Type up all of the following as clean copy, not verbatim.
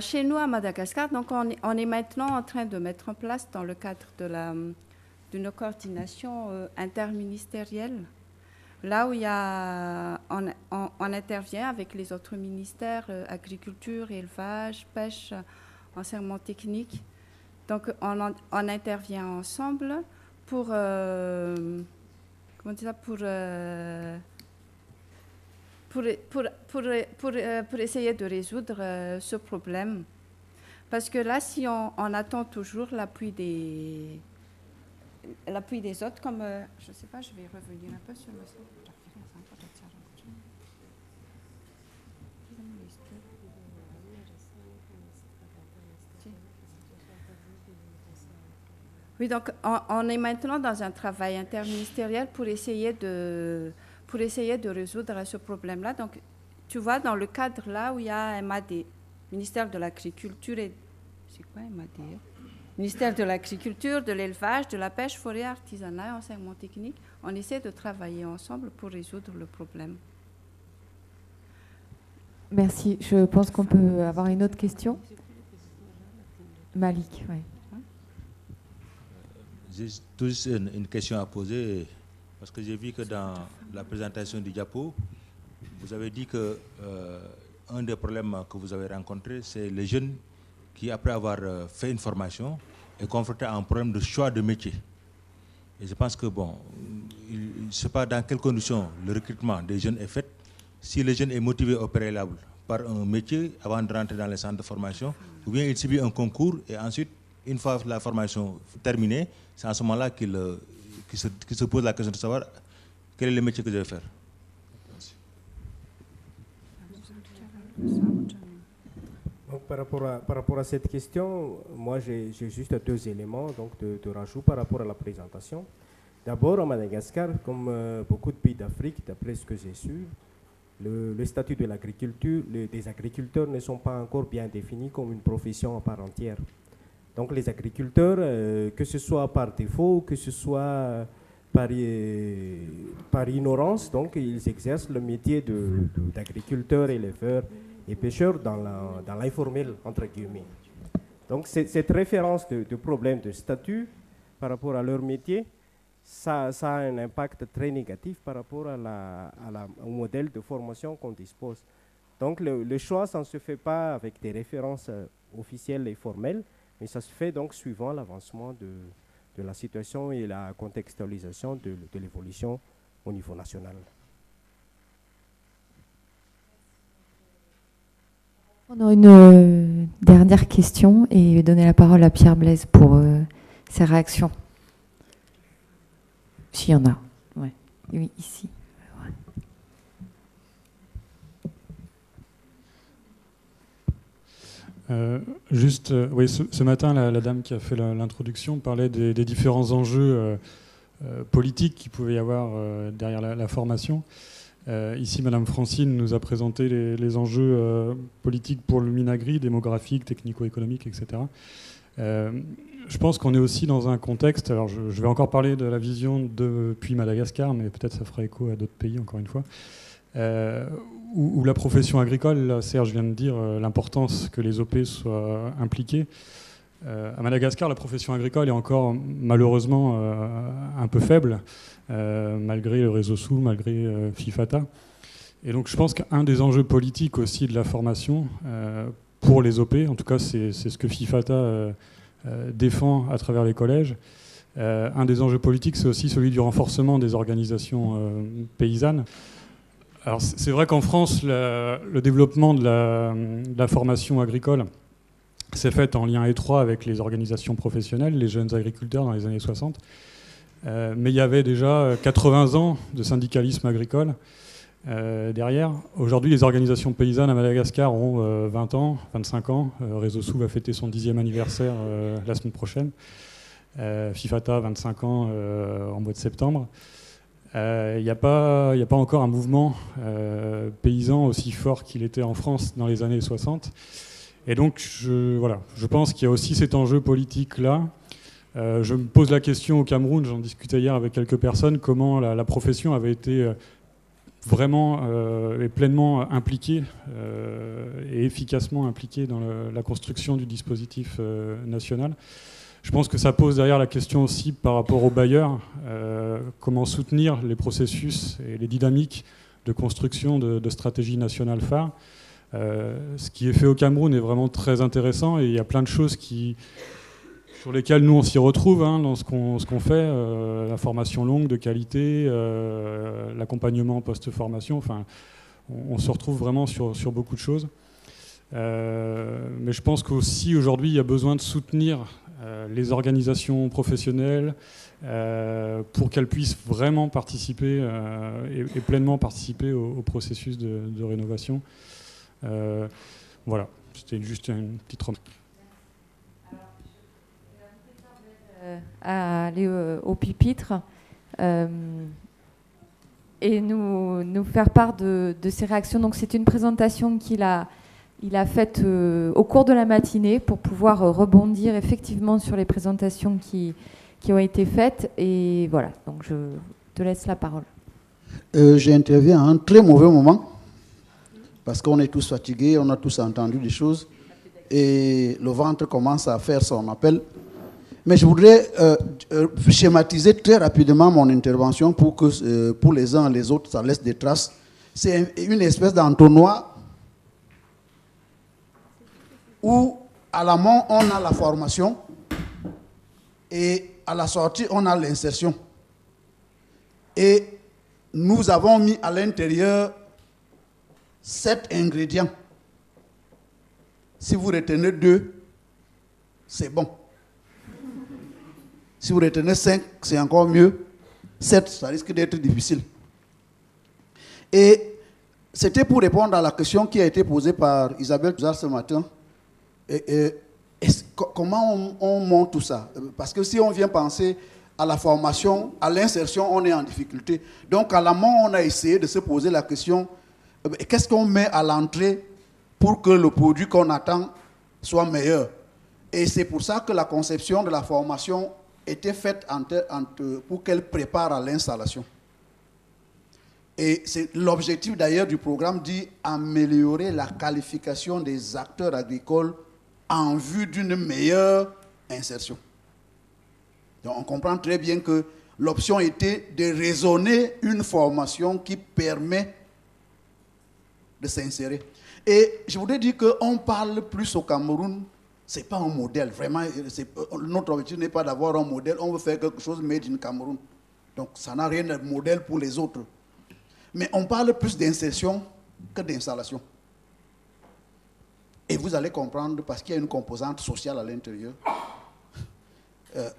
chez nous à Madagascar, donc on est maintenant en train de mettre en place dans le cadre d'une coordination interministérielle, là où on intervient avec les autres ministères, agriculture, élevage, pêche, enseignement technique. Donc on intervient ensemble pour comment dire ça, pour essayer de résoudre ce problème. Parce que là, si on attend toujours l'appui des autres, comme, je ne sais pas, je vais revenir un peu sur le... Oui, donc on est maintenant dans un travail interministériel pour essayer de résoudre ce problème-là. Donc, tu vois, dans le cadre là où il y a MAD, ministère de l'Agriculture et... C'est quoi MAD? Ministère de l'Agriculture, de l'Élevage, de la Pêche, Forêt, Artisanat et Enseignement Technique, on essaie de travailler ensemble pour résoudre le problème. Merci. Je pense qu'on peut avoir une autre question. Malik, oui. J'ai tous une question à poser, parce que j'ai vu que dans la présentation du diapo, vous avez dit que un des problèmes que vous avez rencontrés, c'est les jeunes qui, après avoir fait une formation, est confronté à un problème de choix de métier. Et je pense que, bon, je ne sais pas dans quelles conditions le recrutement des jeunes est fait. Si le jeune est motivé au préalable par un métier avant de rentrer dans les centres de formation, ou bien il subit un concours et ensuite, une fois la formation terminée, c'est à ce moment-là qu'il se pose la question de savoir quel est le métier que je vais faire. Donc, par rapport à cette question, moi j'ai juste deux éléments donc de rajout par rapport à la présentation. D'abord, à Madagascar, comme beaucoup de pays d'Afrique, d'après ce que j'ai su, le statut de l'agriculture, des agriculteurs ne sont pas encore bien définis comme une profession à part entière. Donc les agriculteurs, que ce soit par défaut, que ce soit par ignorance, donc ils exercent le métier d'agriculteur, éleveur et pêcheur dans l'informel, entre guillemets. Donc cette référence de problème de statut par rapport à leur métier, ça a un impact très négatif par rapport au modèle de formation qu'on dispose. Donc le choix, ça ne se fait pas avec des références officielles et formelles, mais ça se fait donc suivant l'avancement de la situation et la contextualisation de l'évolution au niveau national. On a une dernière question et donner la parole à Pierre Blaise pour ses réactions. S'il y en a. Ouais. Oui, ici. Ouais. Oui, ce matin, la dame qui a fait l'introduction parlait des différents enjeux politiques qu'il pouvait y avoir derrière la formation. Ici, Madame Francine nous a présenté les enjeux politiques pour le Minagri, démographiques, technico-économiques, etc. Je pense qu'on est aussi dans un contexte, alors je vais encore parler de la vision depuis Madagascar, mais peut-être ça fera écho à d'autres pays, encore une fois, où la profession agricole, là, Serge vient de dire l'importance que les OP soient impliqués. À Madagascar, la profession agricole est encore malheureusement un peu faible, malgré le réseau SOU, malgré FIFATA. Et donc je pense qu'un des enjeux politiques aussi de la formation pour les OP, en tout cas c'est ce que FIFATA défend à travers les collèges, un des enjeux politiques c'est aussi celui du renforcement des organisations paysannes. Alors c'est vrai qu'en France, le développement de la formation agricole s'est fait en lien étroit avec les organisations professionnelles, les jeunes agriculteurs dans les années 60. Mais il y avait déjà 80 ans de syndicalisme agricole derrière. Aujourd'hui, les organisations paysannes à Madagascar ont 20 ans, 25 ans. Réseau SOU va fêter son 10e anniversaire la semaine prochaine. FIFATA, 25 ans en mois de septembre. Il n'y a pas encore un mouvement paysan aussi fort qu'il était en France dans les années 60. Et donc, je pense qu'il y a aussi cet enjeu politique-là. Je me pose la question au Cameroun, j'en discutais hier avec quelques personnes, comment la profession avait été vraiment et pleinement impliqué et efficacement impliqué dans la construction du dispositif national. Je pense que ça pose derrière la question aussi par rapport aux bailleurs, comment soutenir les processus et les dynamiques de construction de stratégies nationales phares. Ce qui est fait au Cameroun est vraiment très intéressant et il y a plein de choses sur lesquelles nous on s'y retrouve dans ce qu'on fait, la formation longue, de qualité, l'accompagnement post-formation, enfin, on se retrouve vraiment sur beaucoup de choses. Mais je pense qu'aussi aujourd'hui il y a besoin de soutenir les organisations professionnelles pour qu'elles puissent vraiment participer et pleinement participer au processus de rénovation. Voilà, c'était juste une petite remarque. À aller au pupitre et nous faire part de ses réactions. Donc c'est une présentation qu'il a faite au cours de la matinée pour pouvoir rebondir effectivement sur les présentations qui ont été faites. Et voilà, donc je te laisse la parole. J'interviens à un très mauvais moment parce qu'on est tous fatigués, on a tous entendu des choses et le ventre commence à faire son appel. Mais je voudrais schématiser très rapidement mon intervention pour que pour les uns et les autres, ça laisse des traces. C'est une espèce d'entonnoir où à l'amont, on a la formation et à la sortie, on a l'insertion. Et nous avons mis à l'intérieur 7 ingrédients. Si vous retenez 2, c'est bon. Si vous retenez 5, c'est encore mieux. 7, ça risque d'être difficile. Et c'était pour répondre à la question qui a été posée par Isabelle Touzard ce matin. Comment on monte tout ça? Parce que si on vient penser à la formation, à l'insertion, on est en difficulté. Donc à l'amont, on a essayé de se poser la question, qu'est-ce qu'on met à l'entrée pour que le produit qu'on attend soit meilleur? Et c'est pour ça que la conception de la formation était faite pour qu'elle prépare à l'installation. Et c'est l'objectif d'ailleurs du programme dit améliorer la qualification des acteurs agricoles en vue d'une meilleure insertion. Donc on comprend très bien que l'option était de raisonner une formation qui permet de s'insérer. Et je voudrais dire qu'on parle plus au Cameroun. Ce n'est pas un modèle, vraiment, notre objectif n'est pas d'avoir un modèle, on veut faire quelque chose made in Cameroun. Donc ça n'a rien de modèle pour les autres. Mais on parle plus d'insertion que d'installation. Et vous allez comprendre parce qu'il y a une composante sociale à l'intérieur.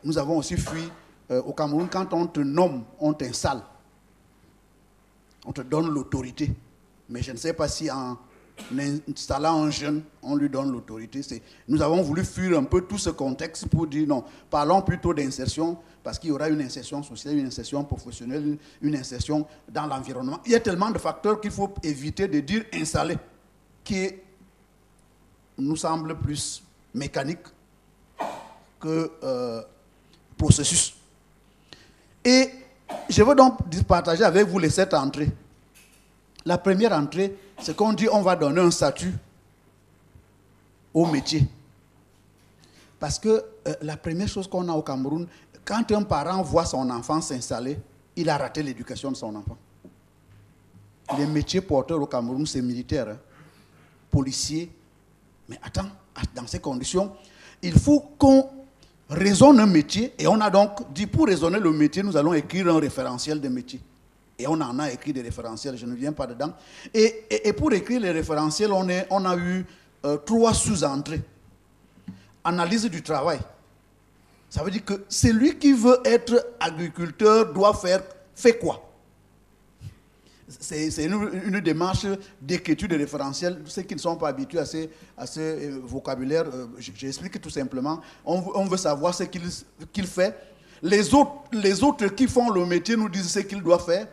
Nous avons aussi fui au Cameroun, quand on te nomme, on t'installe. On te donne l'autorité. Mais je ne sais pas si en installant un jeune, on lui donne l'autorité. Nous avons voulu fuir un peu tout ce contexte pour dire non, parlons plutôt d'insertion, parce qu'il y aura une insertion sociale, une insertion professionnelle, une insertion dans l'environnement. Il y a tellement de facteurs qu'il faut éviter de dire installer, qui nous semble plus mécanique que processus. Et je veux donc partager avec vous les 7 entrées. La première entrée, c'est qu'on dit on va donner un statut au métier. Parce que la première chose qu'on a au Cameroun, quand un parent voit son enfant s'installer, il a raté l'éducation de son enfant. Les métiers porteurs au Cameroun, c'est militaire, hein, policier. Mais attends, dans ces conditions, il faut qu'on raisonne un métier. Et on a donc dit, pour raisonner le métier, nous allons écrire un référentiel de métier. Et on en a écrit des référentiels, je ne viens pas dedans. Et pour écrire les référentiels, on a eu 3 sous-entrées. Analyse du travail. Ça veut dire que celui qui veut être agriculteur doit fait quoi? C'est une démarche d'écriture de référentiel. Ceux qui ne sont pas habitués à ce vocabulaire, j'explique tout simplement. On veut savoir ce qu'il fait. Les autres qui font le métier nous disent ce qu'il doit faire.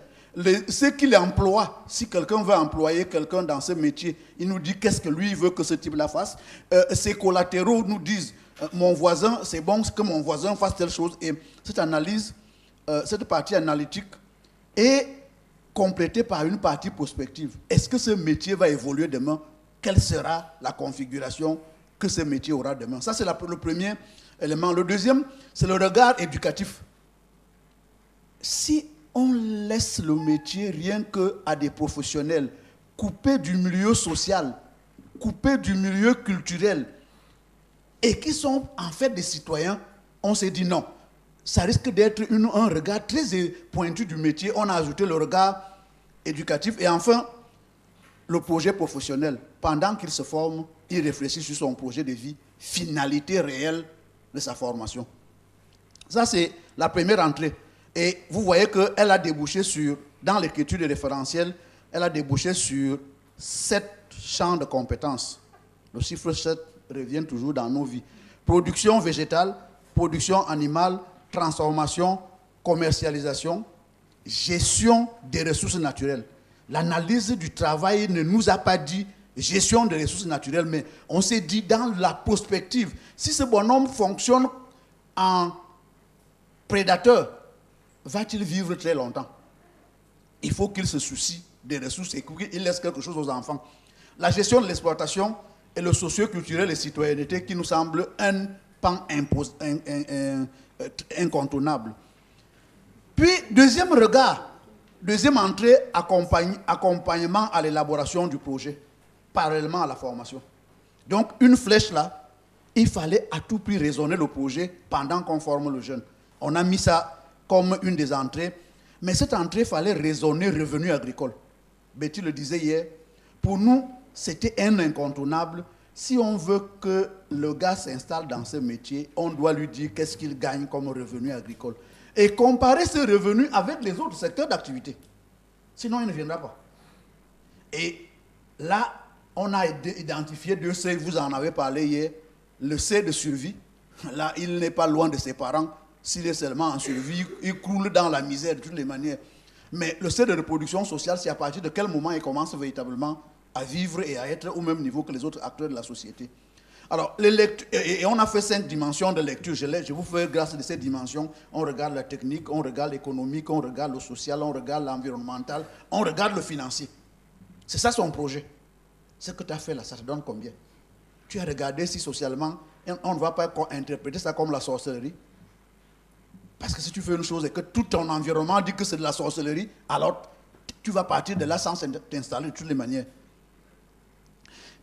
Ce qu'il emploie, si quelqu'un veut employer quelqu'un dans ce métier, il nous dit qu'est-ce que lui veut que ce type-là fasse. Ses collatéraux nous disent, mon voisin, c'est bon que mon voisin fasse telle chose. Et cette analyse, cette partie analytique est complété par une partie prospective. Est-ce que ce métier va évoluer demain? Quelle sera la configuration que ce métier aura demain? Ça, c'est le premier élément. Le deuxième, c'est le regard éducatif. Si on laisse le métier rien qu'à des professionnels coupés du milieu social, coupés du milieu culturel, et qui sont en fait des citoyens, on s'est dit non. Ça risque d'être un regard très pointu du métier. On a ajouté le regard éducatif. Et enfin, le projet professionnel. Pendant qu'il se forme, il réfléchit sur son projet de vie, finalité réelle de sa formation. Ça, c'est la première entrée. Et vous voyez qu'elle a débouché sur, dans l'écriture des référentiels, elle a débouché sur 7 champs de compétences. Le chiffre 7 revient toujours dans nos vies. Production végétale, production animale, transformation, commercialisation, gestion des ressources naturelles. L'analyse du travail ne nous a pas dit gestion des ressources naturelles, mais on s'est dit dans la prospective, si ce bonhomme fonctionne en prédateur, va-t-il vivre très longtemps? Il faut qu'il se soucie des ressources et qu'il laisse quelque chose aux enfants. La gestion de l'exploitation et le socio-culturel et citoyenneté qui nous semble un pan incontournable. Puis, deuxième regard, deuxième entrée, accompagnement à l'élaboration du projet, parallèlement à la formation. Donc, une flèche là, il fallait à tout prix raisonner le projet pendant qu'on forme le jeune. On a mis ça comme une des entrées, mais cette entrée, il fallait raisonner revenu agricole. Betty le disait hier, pour nous, c'était un incontournable. Si on veut que le gars s'installe dans ce métier, on doit lui dire qu'est-ce qu'il gagne comme revenu agricole. Et comparer ce revenu avec les autres secteurs d'activité. Sinon, il ne viendra pas. Et là, on a identifié 2 C, vous en avez parlé hier. Le C de survie, là, il n'est pas loin de ses parents. S'il est seulement en survie, il croule dans la misère de toutes les manières. Mais le C de reproduction sociale, c'est à partir de quel moment il commence véritablement à vivre et à être au même niveau que les autres acteurs de la société. Alors, les lectures, et on a fait 5 dimensions de lecture. Je vous fais grâce à ces dimensions. On regarde la technique, on regarde l'économique, on regarde le social, on regarde l'environnemental, on regarde le financier. C'est ça son projet. Ce que tu as fait là, ça te donne combien? Tu as regardé si socialement, on ne va pas interpréter ça comme la sorcellerie. Parce que si tu fais une chose et que tout ton environnement dit que c'est de la sorcellerie, alors tu vas partir de là sans t'installer de toutes les manières.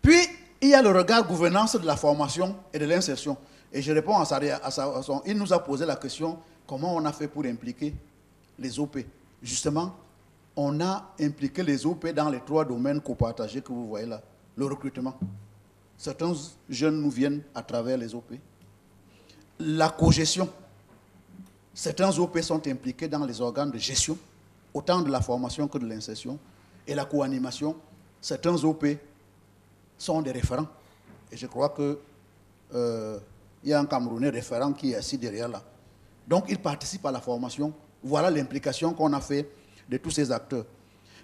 Puis, il y a le regard gouvernance de la formation et de l'insertion. Et je réponds à son... Il nous a posé la question, comment on a fait pour impliquer les OP? Justement, on a impliqué les OP dans les 3 domaines copartagés que vous voyez là. Le recrutement. Certains jeunes nous viennent à travers les OP. La cogestion. Certains OP sont impliqués dans les organes de gestion, autant de la formation que de l'insertion. Et la co-animation. Certains OP sont des référents. Et je crois qu'il y a un Camerounais référent qui est assis derrière là. Donc, ils participent à la formation. Voilà l'implication qu'on a fait de tous ces acteurs.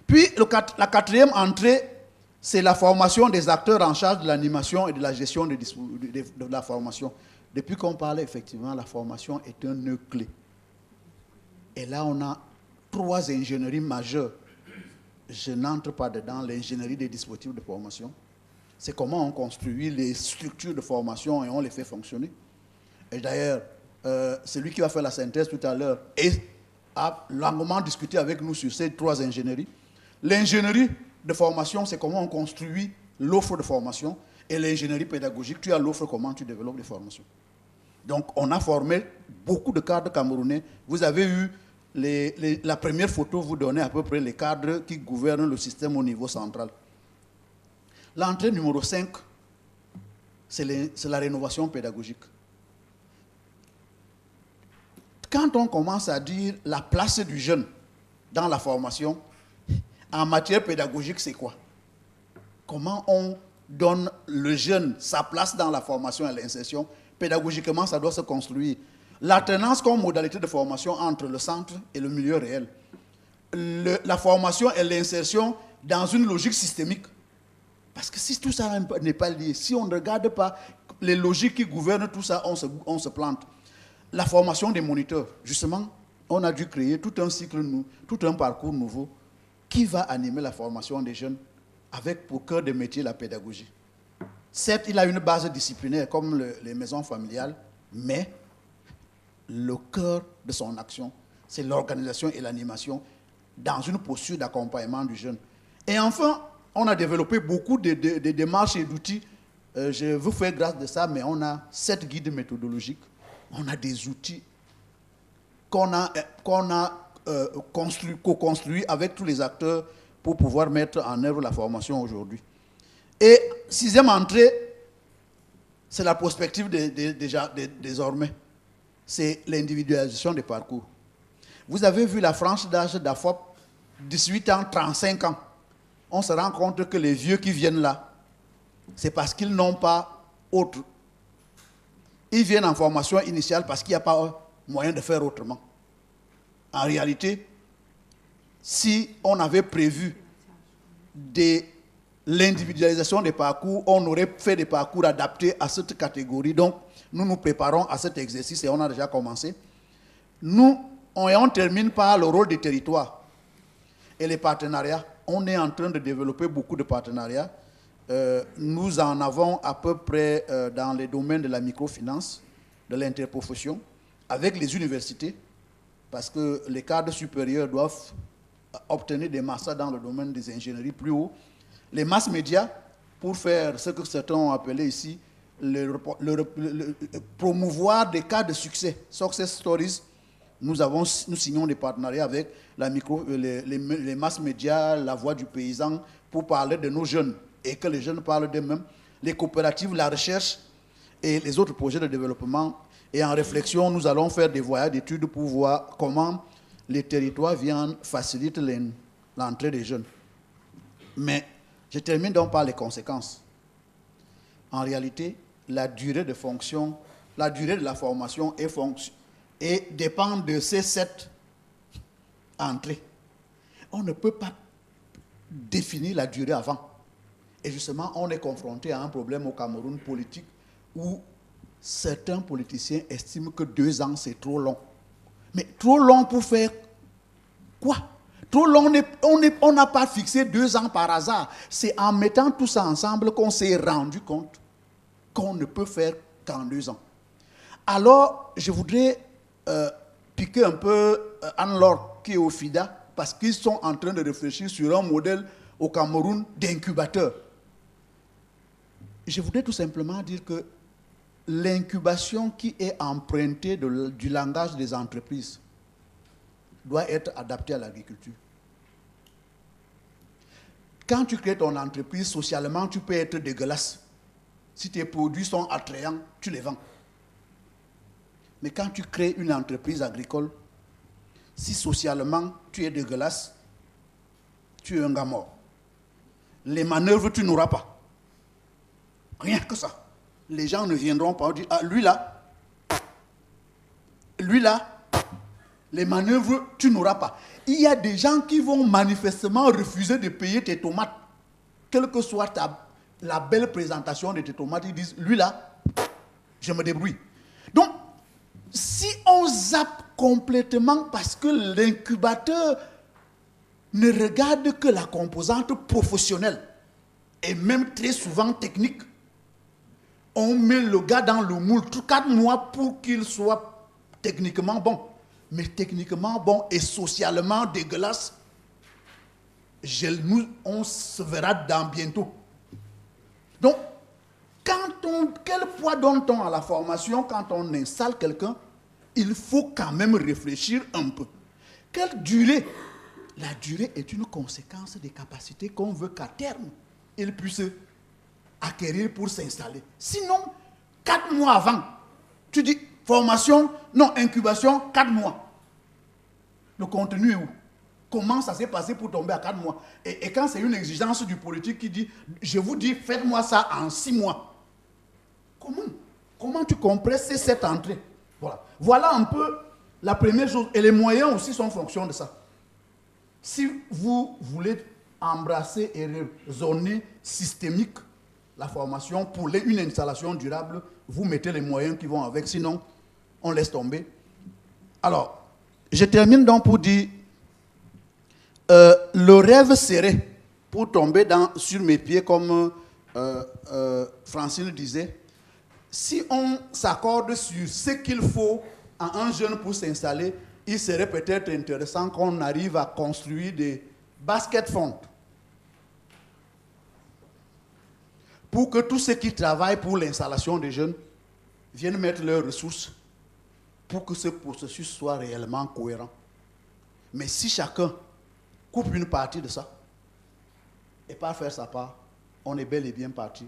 Puis, la 4e entrée, c'est la formation des acteurs en charge de l'animation et de la gestion de la formation. Depuis qu'on parlait, effectivement, la formation est un nœud clé. Et là, on a 3 ingénieries majeures. Je n'entre pas dedans, l'ingénierie des dispositifs de formation. C'est comment on construit les structures de formation et on les fait fonctionner. Et d'ailleurs, celui qui va faire la synthèse tout à l'heure a longuement discuté avec nous sur ces 3 ingénieries. L'ingénierie de formation, c'est comment on construit l'offre de formation. Et l'ingénierie pédagogique, tu as l'offre, comment tu développes les formations. Donc, on a formé beaucoup de cadres camerounais. Vous avez eu la première photo, vous donnez à peu près les cadres qui gouvernent le système au niveau central. L'entrée numéro 5, c'est la rénovation pédagogique. Quand on commence à dire la place du jeune dans la formation, en matière pédagogique, c'est quoi? Comment on donne le jeune sa place dans la formation et l'insertion? Pédagogiquement, ça doit se construire. L'alternance comme modalité de formation entre le centre et le milieu réel. La formation et l'insertion dans une logique systémique. Parce que si tout ça n'est pas lié, si on ne regarde pas les logiques qui gouvernent tout ça, on se plante. La formation des moniteurs, justement, on a dû créer tout un cycle, tout un parcours nouveau qui va animer la formation des jeunes avec pour cœur de métier la pédagogie. Certes, il a une base disciplinaire comme les maisons familiales, mais le cœur de son action, c'est l'organisation et l'animation dans une posture d'accompagnement du jeune. Et enfin, on a développé beaucoup de démarches et d'outils. Je vous fais grâce de ça, mais on a 7 guides méthodologiques. On a des outils qu'on a co-construits avec tous les acteurs pour pouvoir mettre en œuvre la formation aujourd'hui. Et 6e entrée, c'est la prospective désormais. C'est l'individualisation des parcours. Vous avez vu la tranche d'âge d'AFOP, 18 ans, 35 ans. On se rend compte que les vieux qui viennent là, c'est parce qu'ils n'ont pas autre. Ils viennent en formation initiale parce qu'il n'y a pas moyen de faire autrement. En réalité, si on avait prévu l'individualisation des parcours, on aurait fait des parcours adaptés à cette catégorie. Donc, nous nous préparons à cet exercice et on a déjà commencé. On termine par le rôle des territoires et les partenariats. On est en train de développer beaucoup de partenariats. Nous en avons à peu près dans les domaines de la microfinance, de l'interprofession, avec les universités, parce que les cadres supérieurs doivent obtenir des masters dans le domaine des ingénieries plus haut. Les masses médias, pour faire ce que certains ont appelé ici, promouvoir des cas de succès, success stories. Nous signons des partenariats avec les masses médias, la voix du paysan, pour parler de nos jeunes et que les jeunes parlent d'eux-mêmes, les coopératives, la recherche et les autres projets de développement. Et en réflexion, nous allons faire des voyages d'études pour voir comment les territoires facilitent l'entrée des jeunes. Mais je termine donc par les conséquences. En réalité, la durée de fonction, la durée de la formation dépend de ces 7 entrées. On ne peut pas définir la durée avant. Et justement, on est confronté à un problème au Cameroun politique où certains politiciens estiment que 2 ans, c'est trop long. Mais trop long pour faire quoi? Trop long, on n'a pas fixé 2 ans par hasard. C'est en mettant tout ça ensemble qu'on s'est rendu compte qu'on ne peut faire qu'en 2 ans. Alors, je voudrais piquer un peu Anne-Laure qui est au FIDA, parce qu'ils sont en train de réfléchir sur un modèle au Cameroun d'incubateur. Je voudrais tout simplement dire que l'incubation qui est empruntée du langage des entreprises doit être adaptée à l'agriculture. Quand tu crées ton entreprise, socialement, tu peux être dégueulasse. Si tes produits sont attrayants, tu les vends. Mais quand tu crées une entreprise agricole, si socialement tu es dégueulasse, tu es un gars mort. Les manœuvres, tu n'auras pas. Rien que ça. Les gens ne viendront pas dire, ah, lui là, les manœuvres, tu n'auras pas. Il y a des gens qui vont manifestement refuser de payer tes tomates. Quelle que soit la belle présentation de tes tomates, ils disent, lui là, je me débrouille. Donc, si on zappe complètement parce que l'incubateur ne regarde que la composante professionnelle et même très souvent technique, on met le gars dans le moule 4 mois pour qu'il soit techniquement bon. Mais techniquement bon et socialement dégueulasse, on se verra dans bientôt. Donc, quel poids donne-t-on à la formation quand on installe quelqu'un? Il faut quand même réfléchir un peu. Quelle durée? La durée est une conséquence des capacités qu'on veut qu'à terme, il puisse acquérir pour s'installer. Sinon, 4 mois avant, tu dis formation, non, incubation, 4 mois. Le contenu est où? Comment ça s'est passé pour tomber à 4 mois? Et quand c'est une exigence du politique qui dit, je vous dis, faites-moi ça en 6 mois. Comment tu compresses ces 7 entrées? Voilà un peu la première chose. Et les moyens aussi sont en fonction de ça. Si vous voulez embrasser et raisonner systémique la formation pour une installation durable, vous mettez les moyens qui vont avec, sinon on laisse tomber. Alors, je termine donc pour dire, le rêve serait, pour tomber sur mes pieds, comme Francine disait, si on s'accorde sur ce qu'il faut à un jeune pour s'installer, il serait peut-être intéressant qu'on arrive à construire des basket funds pour que tous ceux qui travaillent pour l'installation des jeunes viennent mettre leurs ressources pour que ce processus soit réellement cohérent. Mais si chacun coupe une partie de ça et pas faire sa part, on est bel et bien parti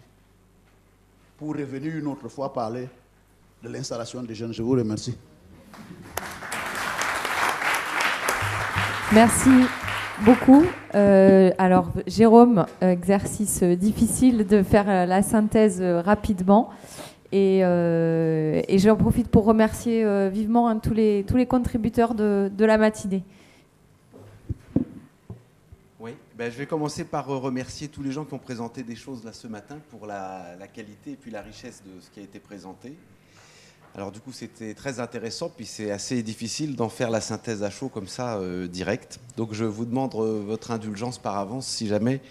pour revenir une autre fois parler de l'installation des jeunes. Je vous remercie. Merci beaucoup. Alors, Jérôme, exercice difficile de faire la synthèse rapidement. Et j'en profite pour remercier vivement tous les contributeurs de la matinée. Oui, ben, je vais commencer par remercier tous les gens qui ont présenté des choses là ce matin pour la qualité et puis la richesse de ce qui a été présenté. Alors du coup, c'était très intéressant, puis c'est assez difficile d'en faire la synthèse à chaud comme ça, direct. Donc je vous demande votre indulgence par avance si jamais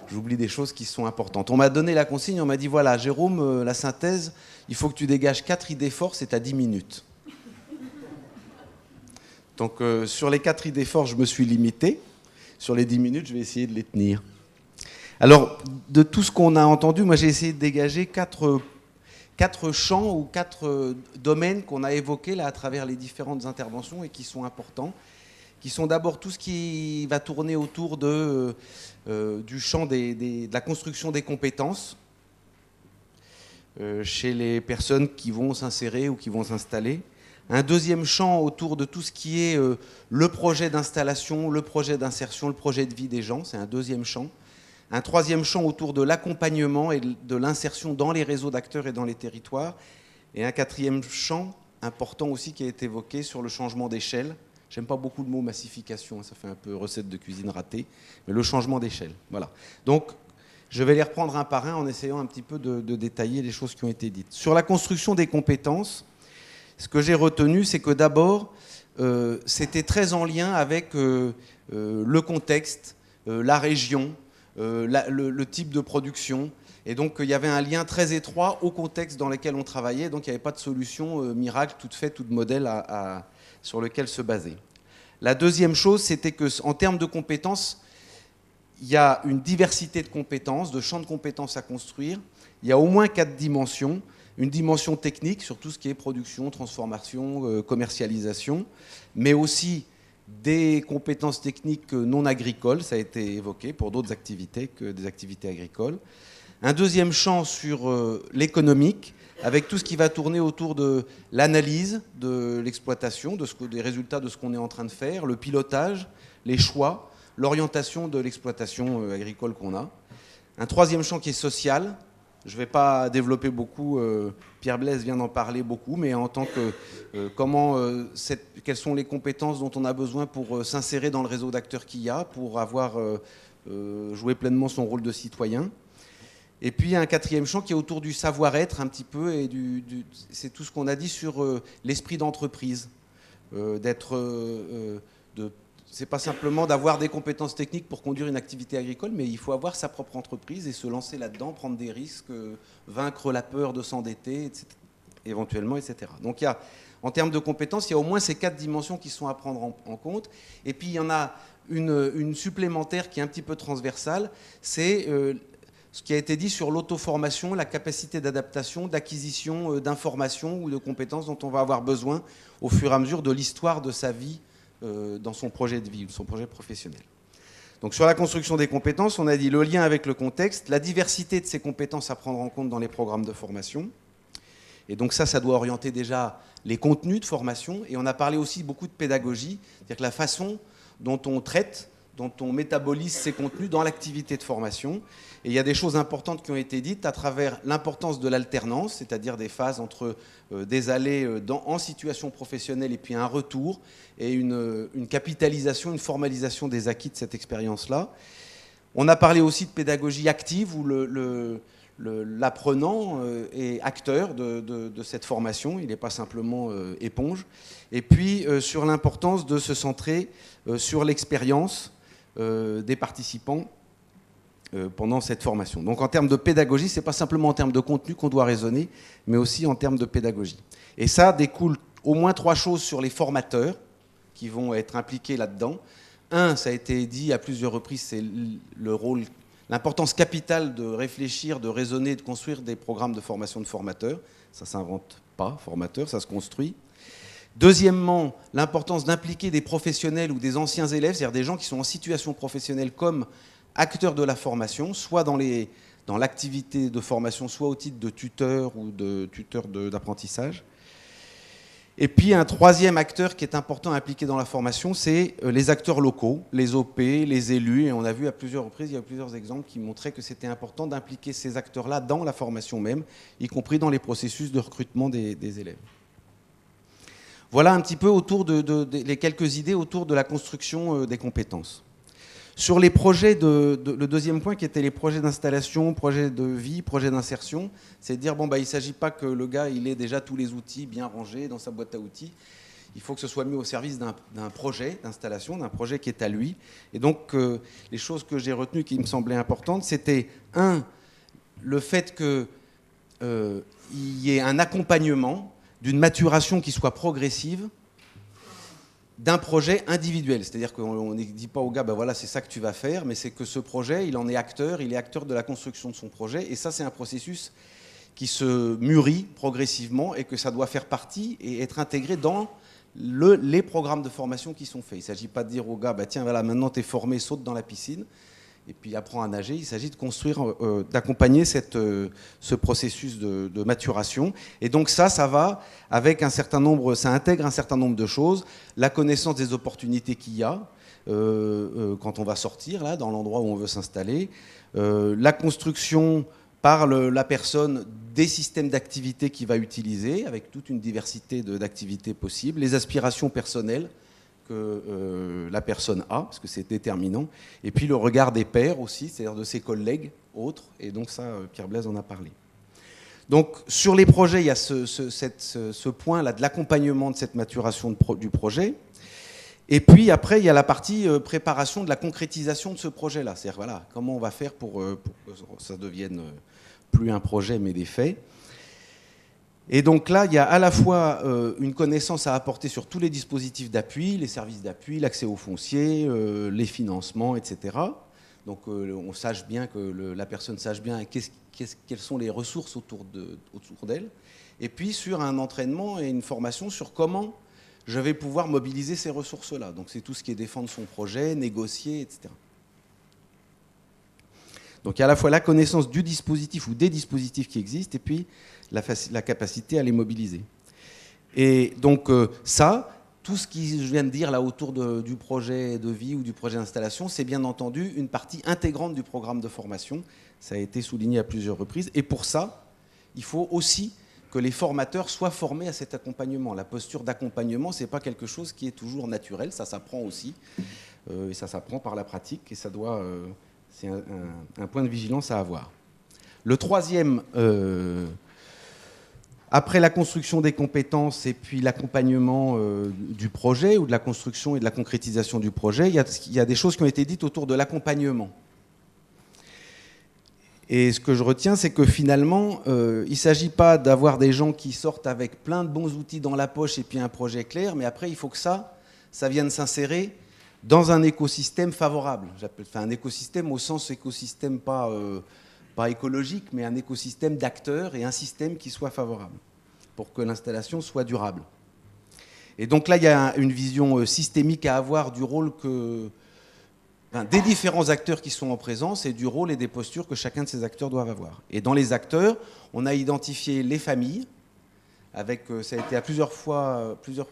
j'oublie des choses qui sont importantes. On m'a donné la consigne, on m'a dit, voilà, Jérôme, la synthèse, il faut que tu dégages 4 idées fortes, c'est à 10 minutes. Donc sur les 4 idées fortes, je me suis limité. Sur les 10 minutes, je vais essayer de les tenir. Alors, de tout ce qu'on a entendu, moi j'ai essayé de dégager 4 champs ou 4 domaines qu'on a évoqués là à travers les différentes interventions et qui sont importants, qui sont d'abord tout ce qui va tourner autour du champ de la construction des compétences chez les personnes qui vont s'insérer ou qui vont s'installer. Un deuxième champ autour de tout ce qui est le projet d'installation, le projet d'insertion, le projet de vie des gens, c'est un deuxième champ. Un troisième champ autour de l'accompagnement et de l'insertion dans les réseaux d'acteurs et dans les territoires. Et un quatrième champ important aussi qui a été évoqué sur le changement d'échelle. J'aime pas beaucoup le mot massification, ça fait un peu recette de cuisine ratée, mais le changement d'échelle. Voilà. Donc, je vais les reprendre un par un en essayant un petit peu de détailler les choses qui ont été dites. Sur la construction des compétences, ce que j'ai retenu, c'est que d'abord, c'était très en lien avec le contexte, la région, le type de production. Et donc, il y avait un lien très étroit au contexte dans lequel on travaillait. Donc, il n'y avait pas de solution miracle, toute faite, tout de modèle sur lequel se baser. La deuxième chose, c'était qu'en termes de compétences, il y a une diversité de compétences, de champs de compétences à construire. Il y a au moins 4 dimensions. Une dimension technique sur tout ce qui est production, transformation, commercialisation, mais aussi des compétences techniques non agricoles, ça a été évoqué pour d'autres activités que des activités agricoles. Un deuxième champ sur l'économique, avec tout ce qui va tourner autour de l'analyse de l'exploitation, des résultats de ce qu'on est en train de faire, le pilotage, les choix, l'orientation de l'exploitation agricole qu'on a. Un troisième champ qui est social. Je ne vais pas développer beaucoup, Pierre Blaise vient d'en parler beaucoup, mais en tant que quelles sont les compétences dont on a besoin pour s'insérer dans le réseau d'acteurs qu'il y a, pour avoir joué pleinement son rôle de citoyen. Et puis il y a un quatrième champ qui est autour du savoir-être un petit peu, et c'est tout ce qu'on a dit sur l'esprit d'entreprise, c'est pas simplement d'avoir des compétences techniques pour conduire une activité agricole, mais il faut avoir sa propre entreprise et se lancer là-dedans, prendre des risques, vaincre la peur de s'endetter, etc., éventuellement, etc. Donc il y a, en termes de compétences, il y a au moins ces 4 dimensions qui sont à prendre en compte. Et puis il y en a une supplémentaire qui est un petit peu transversale, c'est ce qui a été dit sur l'auto-formation, la capacité d'adaptation, d'acquisition d'informations ou de compétences dont on va avoir besoin au fur et à mesure de l'histoire de sa vie dans son projet de vie, son projet professionnel. Donc sur la construction des compétences, on a dit le lien avec le contexte, la diversité de ces compétences à prendre en compte dans les programmes de formation. Et donc ça doit orienter déjà les contenus de formation. Et on a parlé aussi beaucoup de pédagogie, c'est-à-dire que la façon dont on traite, dont on métabolise ces contenus dans l'activité de formation. Et il y a des choses importantes qui ont été dites à travers l'importance de l'alternance, c'est-à-dire des phases entre des allées en situation professionnelle et puis un retour, et une capitalisation, une formalisation des acquis de cette expérience-là. On a parlé aussi de pédagogie active, où l'apprenant est acteur de cette formation, il n'est pas simplement éponge. Et puis sur l'importance de se centrer sur l'expérience, des participants pendant cette formation. Donc en termes de pédagogie, ce n'est pas simplement en termes de contenu qu'on doit raisonner, mais aussi en termes de pédagogie. Et ça découle au moins 3 choses sur les formateurs qui vont être impliqués là-dedans. Un, ça a été dit à plusieurs reprises, c'est le rôle, l'importance capitale de réfléchir, de raisonner, de construire des programmes de formation de formateurs. Ça ne s'invente pas, formateur, ça se construit. Deuxièmement, l'importance d'impliquer des professionnels ou des anciens élèves, c'est-à-dire des gens qui sont en situation professionnelle comme acteurs de la formation, soit dans l'activité de formation, soit au titre de tuteur ou de tuteur d'apprentissage. Et puis un troisième acteur qui est important à impliquer dans la formation, c'est les acteurs locaux, les OP, les élus. Et on a vu à plusieurs reprises, il y a plusieurs exemples qui montraient que c'était important d'impliquer ces acteurs-là dans la formation même, y compris dans les processus de recrutement des élèves. Voilà un petit peu autour les quelques idées autour de la construction des compétences. Sur les projets, le deuxième point qui était les projets d'installation, projets de vie, projets d'insertion, c'est de dire bon, il ne s'agit pas que le gars il ait déjà tous les outils bien rangés dans sa boîte à outils. Il faut que ce soit mis au service d'un projet d'installation, d'un projet qui est à lui. Et donc, les choses que j'ai retenues qui me semblaient importantes, c'était le fait qu'il y ait un accompagnement d'une maturation qui soit progressive d'un projet individuel. C'est-à-dire qu'on ne dit pas au gars, voilà, c'est ça que tu vas faire, mais c'est que ce projet, il en est acteur, il est acteur de la construction de son projet, et ça, c'est un processus qui se mûrit progressivement et que ça doit faire partie et être intégré dans les programmes de formation qui sont faits. Il ne s'agit pas de dire au gars, tiens, voilà, maintenant tu es formé, saute dans la piscine, et puis apprends à nager. Il s'agit de construire, d'accompagner ce processus de maturation. Et donc ça va avec ça intègre un certain nombre de choses. La connaissance des opportunités qu'il y a quand on va sortir là, dans l'endroit où on veut s'installer. La construction par la personne des systèmes d'activité qu'il va utiliser, avec toute une diversité d'activités possibles. Les aspirations personnelles que la personne a, parce que c'est déterminant, et puis le regard des pairs aussi, c'est-à-dire de ses collègues autres, et donc ça, Pierre Blaise en a parlé. Donc sur les projets, il y a ce point-là de l'accompagnement de cette maturation du projet, et puis après, il y a la partie préparation de la concrétisation de ce projet-là, c'est-à-dire voilà, comment on va faire pour que ça devienne plus un projet, mais des faits. Et donc là, il y a à la fois une connaissance à apporter sur tous les dispositifs d'appui, les services d'appui, l'accès au foncier, les financements, etc. Donc on sache bien que la personne sache bien quelles sont les ressources autour d'elle. Et puis sur un entraînement et une formation sur comment je vais pouvoir mobiliser ces ressources-là. Donc c'est tout ce qui est défendre son projet, négocier, etc. Donc il y a à la fois la connaissance du dispositif ou des dispositifs qui existent et puis la capacité à les mobiliser. Et donc tout ce que je viens de dire là autour du projet de vie ou du projet d'installation, c'est bien entendu une partie intégrante du programme de formation. Ça a été souligné à plusieurs reprises. Et pour ça, il faut aussi que les formateurs soient formés à cet accompagnement. La posture d'accompagnement, ce n'est pas quelque chose qui est toujours naturel, ça s'apprend aussi. Et ça s'apprend par la pratique et ça doit... c'est un point de vigilance à avoir. Le troisième, après la construction des compétences et puis l'accompagnement du projet ou de la construction et de la concrétisation du projet, il y a des choses qui ont été dites autour de l'accompagnement. Et ce que je retiens, c'est que finalement, il ne s'agit pas d'avoir des gens qui sortent avec plein de bons outils dans la poche et puis un projet clair, mais après, il faut que ça vienne s'insérer dans un écosystème favorable. J'appelle un écosystème au sens écosystème pas écologique, mais un écosystème d'acteurs et un système qui soit favorable pour que l'installation soit durable. Et donc là, il y a une vision systémique à avoir du rôle des différents acteurs qui sont en présence et du rôle et des postures que chacun de ces acteurs doivent avoir. Et dans les acteurs, on a identifié les familles, ça a été à plusieurs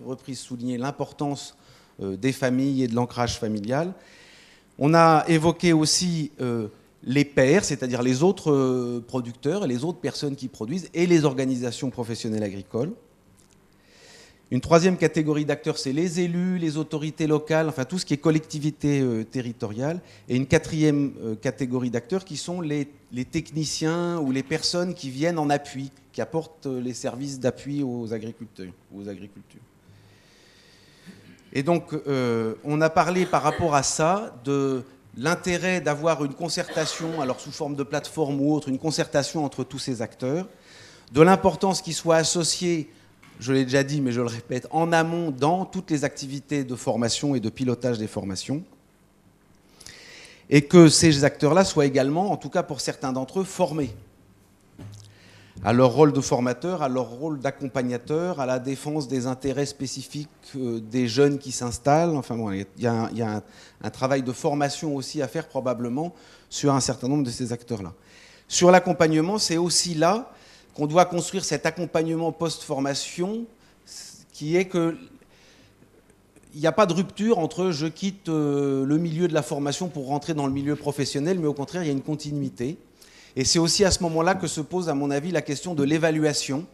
reprises souligné l'importance des familles et de l'ancrage familial. On a évoqué aussi les pairs, c'est-à-dire les autres producteurs et les autres personnes qui produisent, et les organisations professionnelles agricoles. Une troisième catégorie d'acteurs, c'est les élus, les autorités locales, enfin tout ce qui est collectivité territoriale. Et une quatrième catégorie d'acteurs qui sont les techniciens ou les personnes qui viennent en appui, qui apportent les services d'appui aux agriculteurs. Et donc, on a parlé par rapport à ça de l'intérêt d'avoir une concertation, alors sous forme de plateforme ou autre, une concertation entre tous ces acteurs, de l'importance qu'ils soient associés, je l'ai déjà dit, mais je le répète, en amont dans toutes les activités de formation et de pilotage des formations, et que ces acteurs-là soient également, en tout cas pour certains d'entre eux, formés à leur rôle de formateur, à leur rôle d'accompagnateur, à la défense des intérêts spécifiques des jeunes qui s'installent. Enfin bon, il y a un travail de formation aussi à faire probablement sur un certain nombre de ces acteurs-là. Sur l'accompagnement, c'est aussi là qu'on doit construire cet accompagnement post-formation qui est que il n'y a pas de rupture entre je quitte le milieu de la formation pour rentrer dans le milieu professionnel, mais au contraire, il y a une continuité. Et c'est aussi à ce moment-là que se pose, à mon avis, la question de l'évaluation.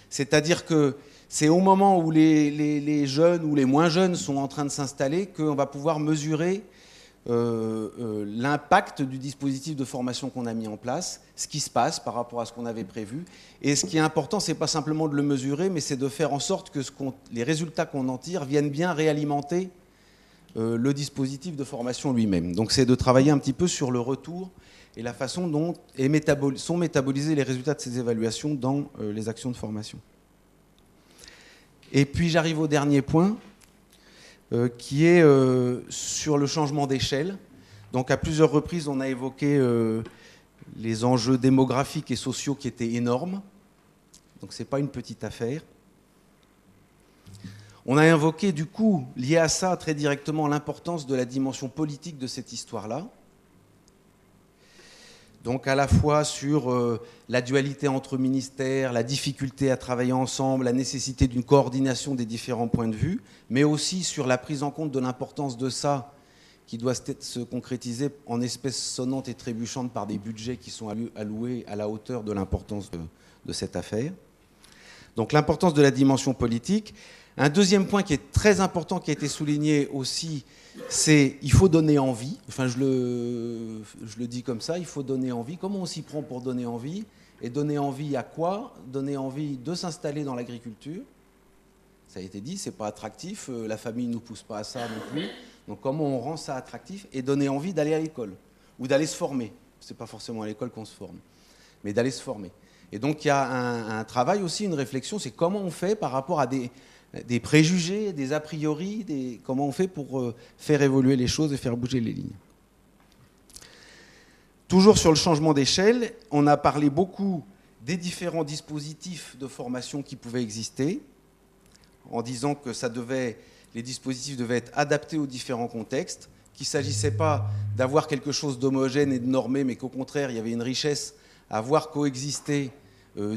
C'est-à-dire que c'est au moment où les jeunes ou les moins jeunes sont en train de s'installer qu'on va pouvoir mesurer l'impact du dispositif de formation qu'on a mis en place, ce qui se passe par rapport à ce qu'on avait prévu. Et ce qui est important, ce n'est pas simplement de le mesurer, mais c'est de faire en sorte que les résultats qu'on en tire viennent bien réalimenter le dispositif de formation lui-même. Donc c'est de travailler un petit peu sur le retour et la façon dont sont métabolisés les résultats de ces évaluations dans les actions de formation. Et puis j'arrive au dernier point, qui est sur le changement d'échelle. Donc à plusieurs reprises, on a évoqué les enjeux démographiques et sociaux qui étaient énormes. Donc ce n'est pas une petite affaire. On a invoqué du coup, lié à ça très directement, l'importance de la dimension politique de cette histoire-là. Donc à la fois sur la dualité entre ministères, la difficulté à travailler ensemble, la nécessité d'une coordination des différents points de vue, mais aussi sur la prise en compte de l'importance de ça, qui doit se concrétiser en espèces sonnantes et trébuchantes par des budgets qui sont alloués à la hauteur de l'importance de cette affaire. Donc l'importance de la dimension politique. Un deuxième point qui est très important, qui a été souligné aussi, c'est qu'il faut donner envie. Enfin, je le dis comme ça, il faut donner envie. Comment on s'y prend pour donner envie? Et donner envie à quoi? Donner envie de s'installer dans l'agriculture. Ça a été dit, c'est pas attractif, la famille ne nous pousse pas à ça non plus. Donc comment on rend ça attractif? Et donner envie d'aller à l'école, ou d'aller se former. C'est pas forcément à l'école qu'on se forme, mais d'aller se former. Et donc il y a un travail aussi, une réflexion, c'est comment on fait par rapport à des préjugés, des a priori, comment on fait pour faire évoluer les choses et faire bouger les lignes. Toujours sur le changement d'échelle, on a parlé beaucoup des différents dispositifs de formation qui pouvaient exister, en disant que les dispositifs devaient être adaptés aux différents contextes, qu'il ne s'agissait pas d'avoir quelque chose d'homogène et de normé, mais qu'au contraire, il y avait une richesse à voir coexister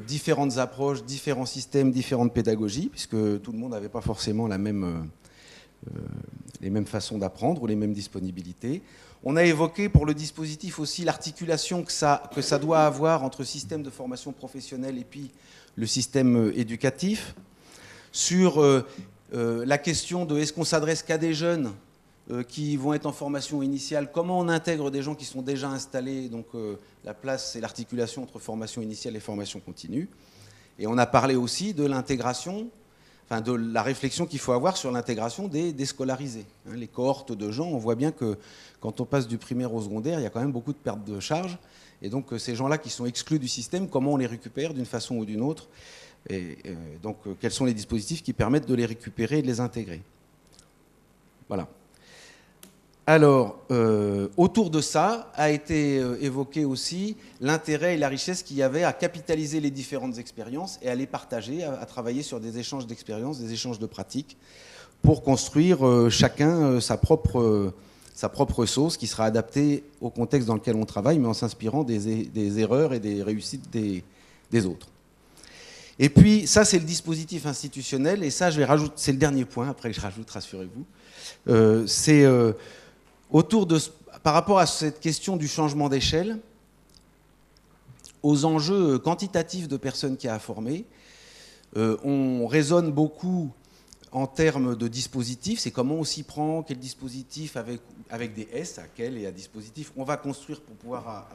différentes approches, différents systèmes, différentes pédagogies, puisque tout le monde n'avait pas forcément les mêmes façons d'apprendre ou les mêmes disponibilités. On a évoqué pour le dispositif aussi l'articulation que ça doit avoir entre système de formation professionnelle et puis le système éducatif. Sur la question de est-ce qu'on s'adresse qu'à des jeunes qui vont être en formation initiale, comment on intègre des gens qui sont déjà installés, donc la place et l'articulation entre formation initiale et formation continue. Et on a parlé aussi de l'intégration, enfin de la réflexion qu'il faut avoir sur l'intégration des déscolarisés. Les cohortes de gens, on voit bien que quand on passe du primaire au secondaire, il y a quand même beaucoup de pertes de charge. Et donc ces gens-là qui sont exclus du système, comment on les récupère d'une façon ou d'une autre? Et donc quels sont les dispositifs qui permettent de les récupérer et de les intégrer? Voilà. Alors, autour de ça a été évoqué aussi l'intérêt et la richesse qu'il y avait à capitaliser les différentes expériences et à les partager, à travailler sur des échanges d'expériences, des échanges de pratiques, pour construire chacun sa propre sauce qui sera adaptée au contexte dans lequel on travaille, mais en s'inspirant des erreurs et des réussites des autres. Et puis, ça, c'est le dispositif institutionnel, et ça, c'est le dernier point, après je rajoute, rassurez-vous, par rapport à cette question du changement d'échelle, aux enjeux quantitatifs de personnes qu'il y a à former, on raisonne beaucoup en termes de dispositifs, c'est comment on s'y prend, quel dispositif avec des S, à quel et à dispositif on va construire pour pouvoir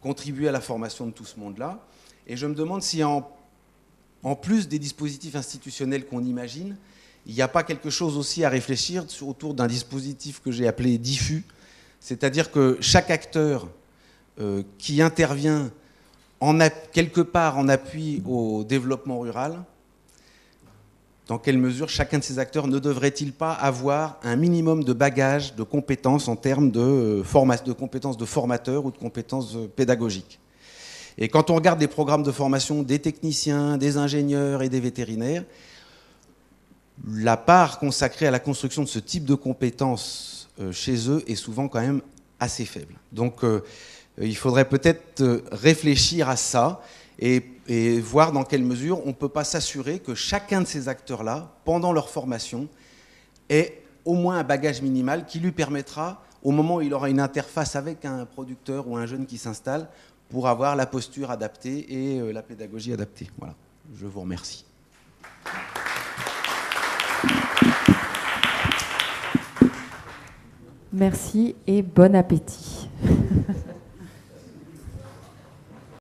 contribuer à la formation de tout ce monde-là. Et je me demande si en plus des dispositifs institutionnels qu'on imagine, il n'y a pas quelque chose aussi à réfléchir autour d'un dispositif que j'ai appelé diffus, c'est-à-dire que chaque acteur qui intervient quelque part en appui au développement rural, dans quelle mesure chacun de ces acteurs ne devrait-il pas avoir un minimum de bagage, de compétences en termes de compétences de formateur ou de compétences pédagogiques. Et quand on regarde des programmes de formation des techniciens, des ingénieurs et des vétérinaires, la part consacrée à la construction de ce type de compétences chez eux est souvent quand même assez faible. Donc il faudrait peut-être réfléchir à ça et voir dans quelle mesure on ne peut pas s'assurer que chacun de ces acteurs-là, pendant leur formation, ait au moins un bagage minimal qui lui permettra, au moment où il aura une interface avec un producteur ou un jeune qui s'installe, pour avoir la posture adaptée et la pédagogie adaptée. Voilà, je vous remercie. Merci et bon appétit.